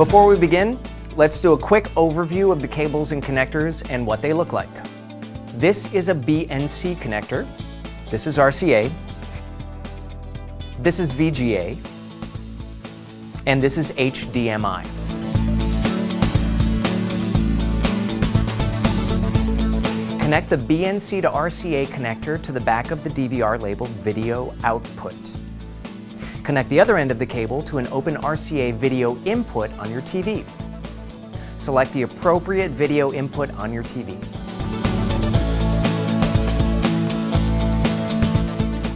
Before we begin, let's do a quick overview of the cables and connectors and what they look like. This is a BNC connector. This is RCA. This is VGA. And this is HDMI. Connect the BNC to RCA connector to the back of the DVR labeled Video Output. Connect the other end of the cable to an open RCA video input on your TV. Select the appropriate video input on your TV.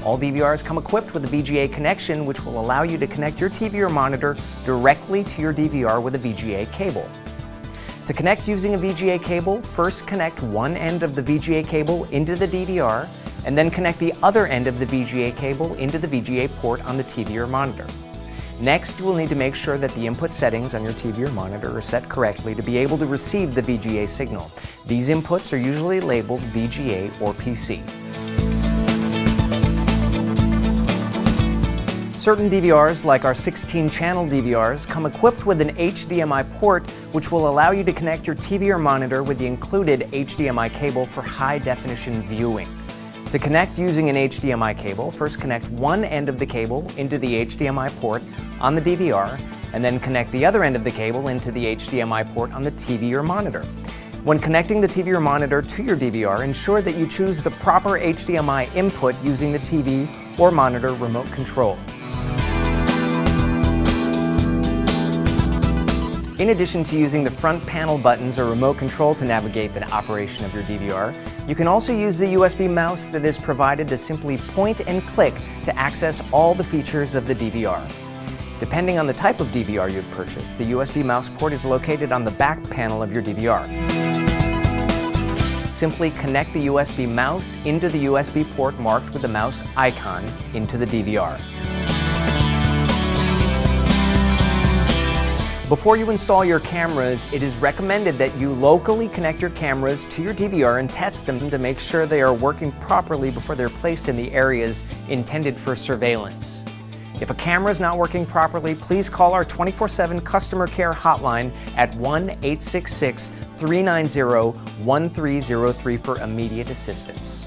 All DVRs come equipped with a VGA connection, which will allow you to connect your TV or monitor directly to your DVR with a VGA cable. To connect using a VGA cable, first connect one end of the VGA cable into the DVR, and then connect the other end of the VGA cable into the VGA port on the TV or monitor. Next, you will need to make sure that the input settings on your TV or monitor are set correctly to be able to receive the VGA signal. These inputs are usually labeled VGA or PC. Certain DVRs, like our 16-channel DVRs, come equipped with an HDMI port, which will allow you to connect your TV or monitor with the included HDMI cable for high-definition viewing. To connect using an HDMI cable, first connect one end of the cable into the HDMI port on the DVR, and then connect the other end of the cable into the HDMI port on the TV or monitor. When connecting the TV or monitor to your DVR, ensure that you choose the proper HDMI input using the TV or monitor remote control. In addition to using the front panel buttons or remote control to navigate the operation of your DVR, you can also use the USB mouse that is provided to simply point and click to access all the features of the DVR. Depending on the type of DVR you've purchased, the USB mouse port is located on the back panel of your DVR. Simply connect the USB mouse into the USB port marked with the mouse icon into the DVR. Before you install your cameras, it is recommended that you locally connect your cameras to your DVR and test them to make sure they are working properly before they're placed in the areas intended for surveillance. If a camera is not working properly, please call our 24/7 customer care hotline at 1-866-390-1303 for immediate assistance.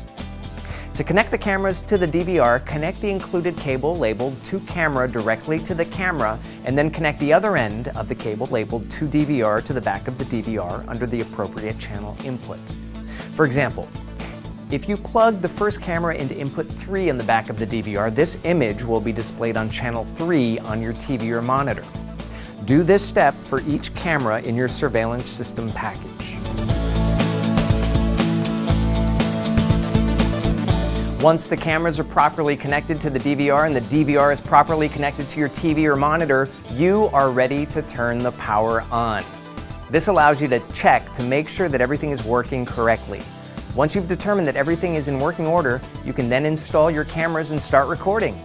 To connect the cameras to the DVR, connect the included cable labeled To Camera directly to the camera, and then connect the other end of the cable labeled To DVR to the back of the DVR under the appropriate channel input. For example, if you plug the first camera into input 3 on the back of the DVR, this image will be displayed on channel 3 on your TV or monitor. Do this step for each camera in your surveillance system package. Once the cameras are properly connected to the DVR and the DVR is properly connected to your TV or monitor, you are ready to turn the power on. This allows you to check to make sure that everything is working correctly. Once you've determined that everything is in working order, you can then install your cameras and start recording.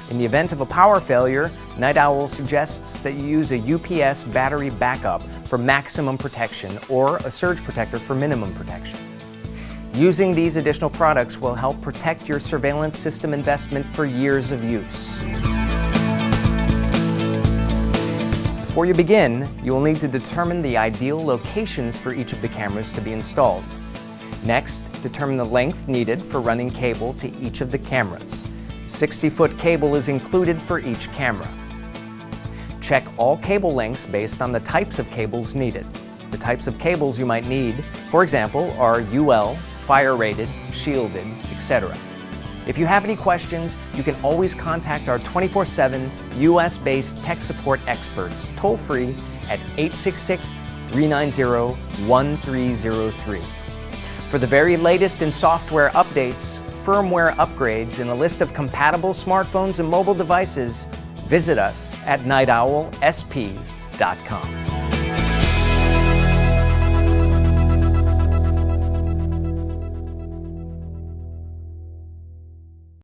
In the event of a power failure, Night Owl suggests that you use a UPS battery backup for maximum protection or a surge protector for minimum protection. Using these additional products will help protect your surveillance system investment for years of use. Before you begin, you will need to determine the ideal locations for each of the cameras to be installed. Next, determine the length needed for running cable to each of the cameras. 60-foot cable is included for each camera. Check all cable lengths based on the types of cables needed. The types of cables you might need, for example, are UL, fire-rated, shielded, etc. If you have any questions, you can always contact our 24/7 US-based tech support experts toll-free at 866-390-1303. For the very latest in software updates, firmware upgrades, and a list of compatible smartphones and mobile devices, visit us at nightowlsp.com.